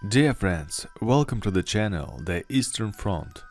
Dear friends, welcome to the channel The Eastern Front.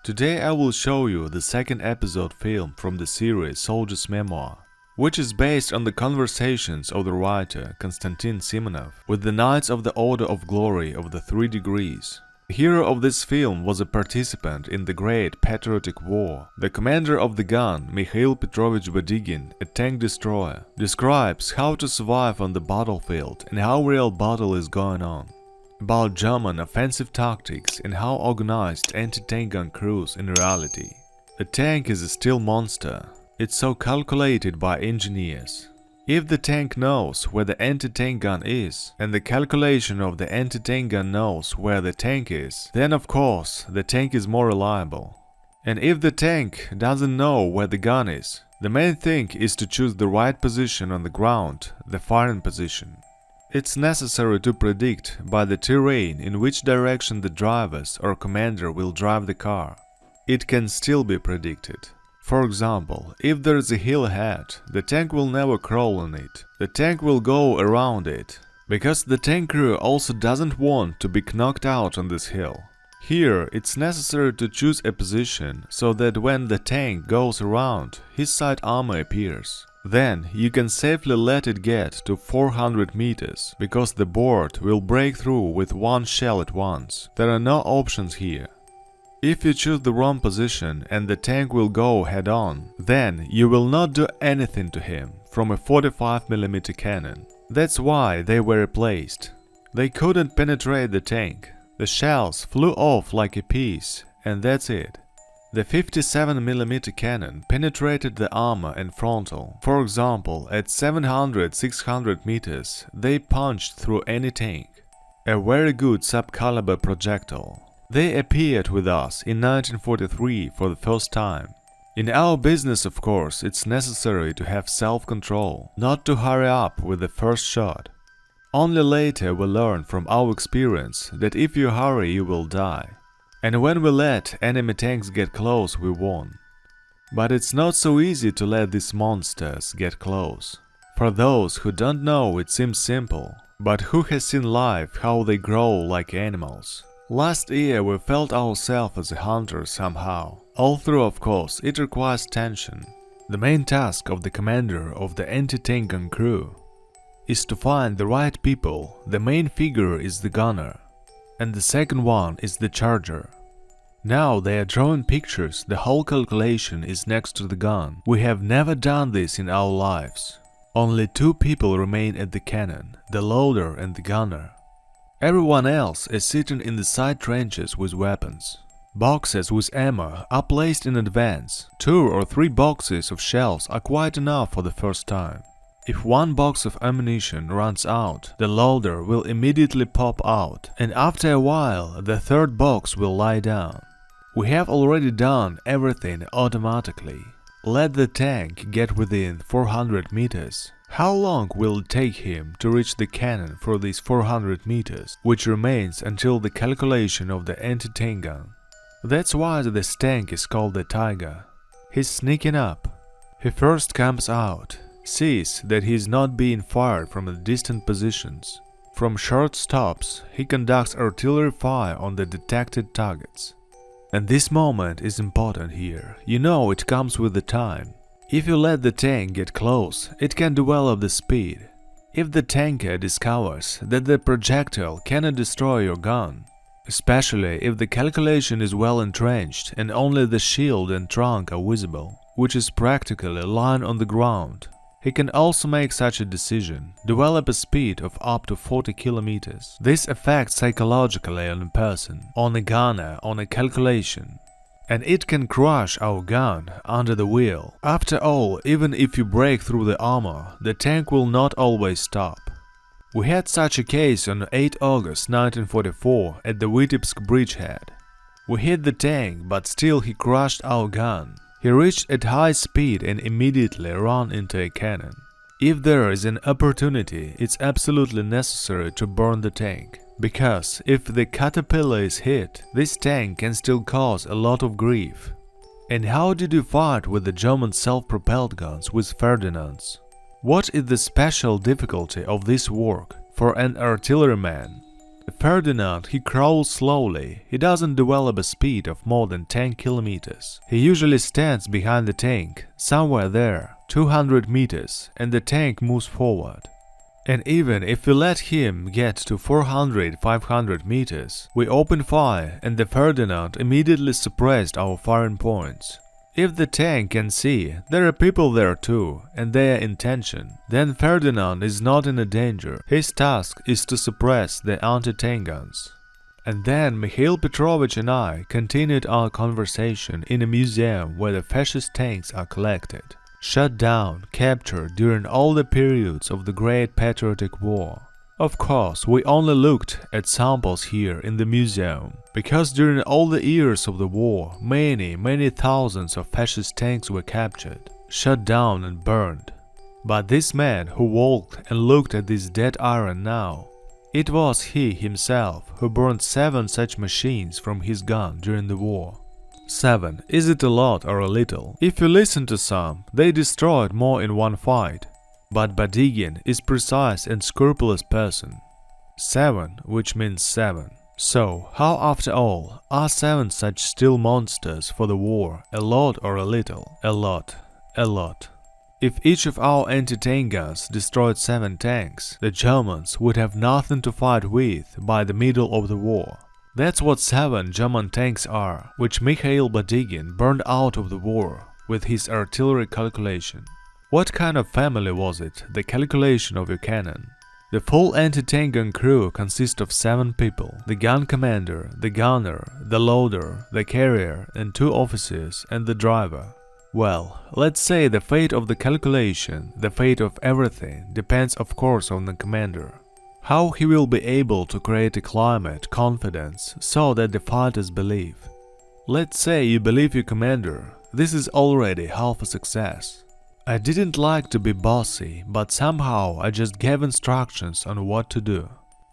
Today I will show you the second episode film from the series Soldier's Memoir, which is based on the conversations of the writer Konstantin Simonov with the Knights of the Order of Glory of the 3 Degrees. The hero of this film was a participant in the Great Patriotic War. The commander of the gun, Mikhail Petrovich Badygin, a tank destroyer, describes how to survive on the battlefield and how real battle is going on. About German offensive tactics and how organized anti-tank gun crews in reality. A tank is a steel monster. It's so calculated by engineers. If the tank knows where the anti-tank gun is, and the calculation of the anti-tank gun knows where the tank is, then of course the tank is more reliable. And if the tank doesn't know where the gun is, the main thing is to choose the right position on the ground, the firing position. It's necessary to predict by the terrain in which direction the drivers or commander will drive the car. It can still be predicted. For example, if there is a hill ahead, the tank will never crawl on it. The tank will go around it, because the tank crew also doesn't want to be knocked out on this hill. Here, it's necessary to choose a position so that when the tank goes around, his side armor appears. Then you can safely let it get to 400 meters, because the board will break through with one shell at once. There are no options here. If you choose the wrong position and the tank will go head-on, then you will not do anything to him from a 45mm cannon. That's why they were replaced. They couldn't penetrate the tank. The shells flew off like a piece, and that's it. The 57mm cannon penetrated the armor and frontal. For example, at 700-600 meters, they punched through any tank. A very good subcaliber projectile. They appeared with us in 1943 for the first time. In our business, of course, it's necessary to have self-control, not to hurry up with the first shot. Only later we learn from our experience that if you hurry, you will die. And when we let enemy tanks get close, we won. But it's not so easy to let these monsters get close. For those who don't know, it seems simple, but who has seen live how they grow like animals? Last year we felt ourselves as a hunter somehow. Although of course it requires tension. The main task of the commander of the anti-tank gun crew is to find the right people. The main figure is the gunner, and the second one is the charger. Now they are drawing pictures, the whole calculation is next to the gun. We have never done this in our lives. Only 2 people remain at the cannon, the loader and the gunner. Everyone else is sitting in the side trenches with weapons. Boxes with ammo are placed in advance. 2 or 3 boxes of shells are quite enough for the first time. If one box of ammunition runs out, the loader will immediately pop out, and after a while the 3rd box will lie down. We have already done everything automatically. Let the tank get within 400 meters. How long will it take him to reach the cannon for these 400 meters, which remains until the calculation of the anti-tank gun? That's why this tank is called the Tiger. He's sneaking up. He first comes out, sees that he is not being fired from the distant positions. From short stops, he conducts artillery fire on the detected targets. And this moment is important here. You know it comes with the time. If you let the tank get close, it can develop the speed. If the tanker discovers that the projectile cannot destroy your gun, especially if the calculation is well entrenched and only the shield and trunk are visible, which is practically lying on the ground, he can also make such a decision, develop a speed of up to 40 kilometers. This affects psychologically on a person, on a gunner, on a calculation. And it can crush our gun under the wheel. After all, even if you break through the armor, the tank will not always stop. We had such a case on 8 August 1944 at the Vitebsk bridgehead. We hit the tank, but still he crushed our gun. He reached at high speed and immediately ran into a cannon. If there is an opportunity, it's absolutely necessary to burn the tank. Because if the caterpillar is hit, this tank can still cause a lot of grief. And how did you fight with the German self-propelled guns with Ferdinands? What is the special difficulty of this work for an artilleryman? Ferdinand, he crawls slowly, he doesn't develop a speed of more than 10 kilometers. He usually stands behind the tank, somewhere there, 200 meters, and the tank moves forward. And even if we let him get to 400-500 meters, we open fire and the Ferdinand immediately suppressed our firing points. If the tank can see there are people there too, and their intention, then Ferdinand is not in a danger. His task is to suppress the anti-tank guns. And then Mikhail Petrovich and I continued our conversation in a museum where the fascist tanks are collected, shut down, captured during all the periods of the Great Patriotic War. Of course, we only looked at samples here in the museum, because during all the years of the war, many thousands of fascist tanks were captured, shut down and burned. But this man who walked and looked at this dead iron now, it was he himself who burned 7 such machines from his gun during the war. 7. Is it a lot or a little? If you listen to some, they destroyed more in one fight. But Badygin is precise and scrupulous person. 7, which means 7. So, how after all, are 7 such steel monsters for the war, a lot or a little? A lot, a lot. If each of our anti-tank guns destroyed 7 tanks, the Germans would have nothing to fight with by the middle of the war. That's what 7 German tanks are, which Mikhail Badygin burned out of the war with his artillery calculation. What kind of family was it, the calculation of your cannon? The full anti-tank gun crew consists of 7 people, the gun commander, the gunner, the loader, the carrier, and 2 officers, and the driver. Well, let's say the fate of the calculation, the fate of everything, depends of course on the commander. How he will be able to create a climate, confidence, so that the fighters believe. Let's say you believe your commander, this is already half a success. I didn't like to be bossy, but somehow I just gave instructions on what to do.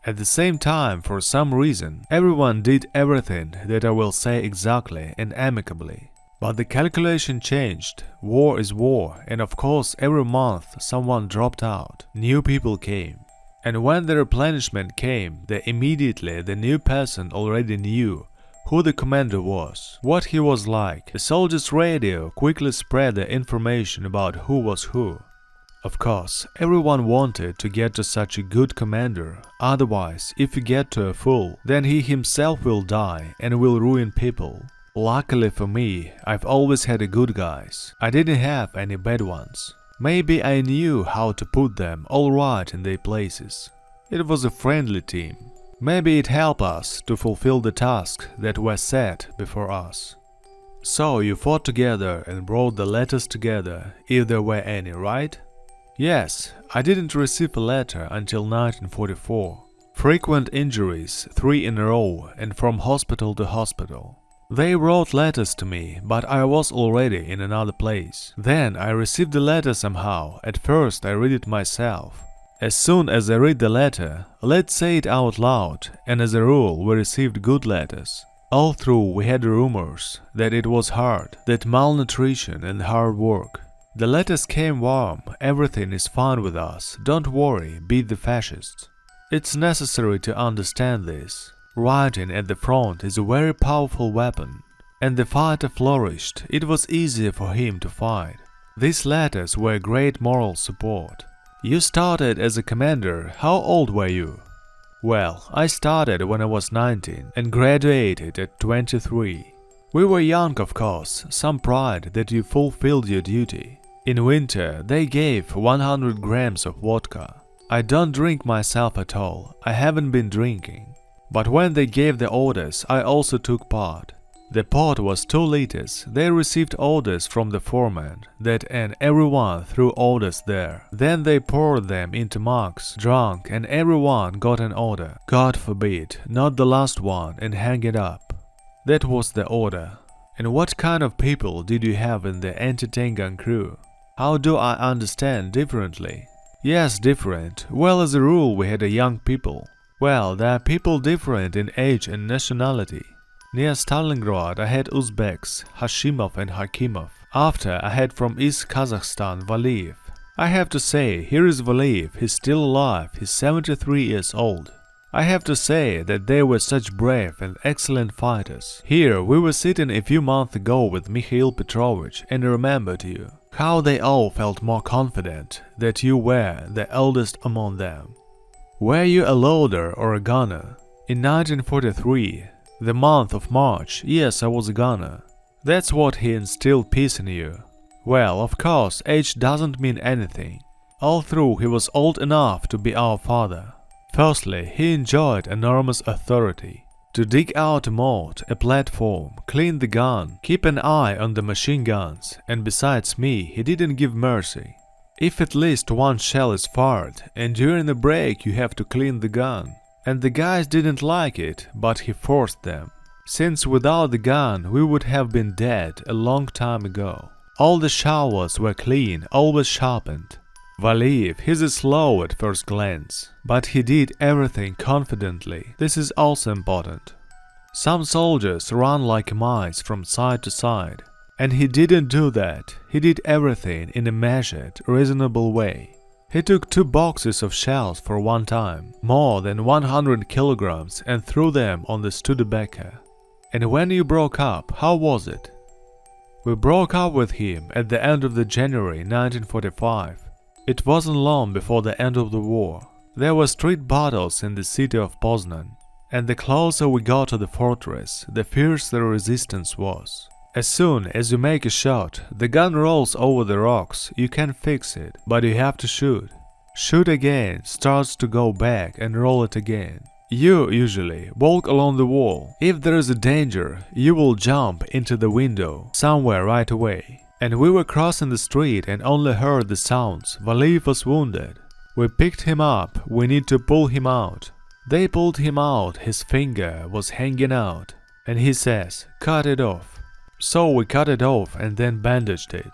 At the same time, for some reason, everyone did everything that I will say exactly and amicably. But the calculation changed. War is war, and of course every month someone dropped out, new people came. And when the replenishment came, immediately the new person already knew who the commander was, what he was like. The soldiers' radio quickly spread the information about who was who. Of course, everyone wanted to get to such a good commander, otherwise, if you get to a fool, then he himself will die and will ruin people. Luckily for me, I've always had good guys. I didn't have any bad ones. Maybe I knew how to put them all right in their places. It was a friendly team. Maybe it helped us to fulfill the tasks that were set before us. So you fought together and wrote the letters together, if there were any, right? Yes, I didn't receive a letter until 1944. Frequent injuries, 3 in a row, and from hospital to hospital. They wrote letters to me, but I was already in another place. Then I received the letter somehow. At first I read it myself. As soon as I read the letter, let's say it out loud, and as a rule we received good letters. All through we had rumors that it was hard, that malnutrition and hard work. The letters came warm, everything is fine with us, don't worry, beat the fascists. It's necessary to understand this. Writing at the front is a very powerful weapon. And the fighter flourished, it was easier for him to fight. These letters were great moral support. You started as a commander, how old were you? Well, I started when I was 19 and graduated at 23. We were young, of course, some pride that you fulfilled your duty. In winter, they gave 100 grams of vodka. I don't drink myself at all, I haven't been drinking. But when they gave the orders, I also took part. The pot was 2 liters. They received orders from the foreman and everyone threw orders there. Then they poured them into mugs, drank, and everyone got an order. God forbid, not the last one, and hang it up. That was the order. And what kind of people did you have in the anti-tank gun crew? How do I understand differently? Yes, different. Well, as a rule, we had a young people. Well, there are people different in age and nationality. Near Stalingrad I had Uzbeks, Hashimov and Hakimov. After I had from East Kazakhstan Valiev. I have to say, here is Valiev, he's still alive, he's 73 years old. I have to say that they were such brave and excellent fighters. Here, we were sitting a few months ago with Mikhail Petrovich and I remembered you. How they all felt more confident that you were the eldest among them. Were you a loader or a gunner? In 1943, the month of March, yes, I was a gunner. That's what he instilled peace in you. Well, of course, age doesn't mean anything. All through, he was old enough to be our father. Firstly, he enjoyed enormous authority. To dig out a moat, a platform, clean the gun, keep an eye on the machine guns, and besides me, he didn't give mercy. If at least one shell is fired, and during the break you have to clean the gun. And the guys didn't like it, but he forced them. Since without the gun we would have been dead a long time ago. All the showers were clean, always sharpened. Valiyev, he's slow at first glance, but he did everything confidently. This is also important. Some soldiers run like mice from side to side, and he didn't do that. He did everything in a measured, reasonable way. He took 2 boxes of shells for one time, more than 100 kilograms, and threw them on the Studebaker. And when you broke up, how was it? We broke up with him at the end of the January 1945. It wasn't long before the end of the war. There were street battles in the city of Poznan, and the closer we got to the fortress, the fiercer the resistance was. As soon as you make a shot, the gun rolls over the rocks, you can fix it, but you have to shoot. Shoot again, starts to go back and roll it again. You usually walk along the wall. If there is a danger, you will jump into the window somewhere right away. And we were crossing the street and only heard the sounds. Valiyev was wounded. We picked him up, we need to pull him out. They pulled him out, his finger was hanging out. And he says, cut it off. So we cut it off and then bandaged it.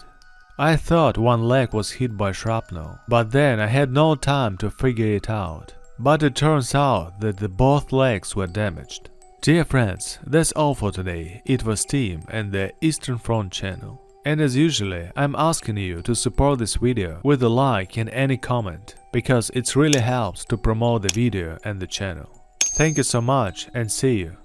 I thought one leg was hit by shrapnel, but then I had no time to figure it out. But it turns out that both legs were damaged. Dear friends, that's all for today. It was Tim and the Eastern Front channel. And as usually, I'm asking you to support this video with a like and any comment, because it really helps to promote the video and the channel. Thank you so much and see you.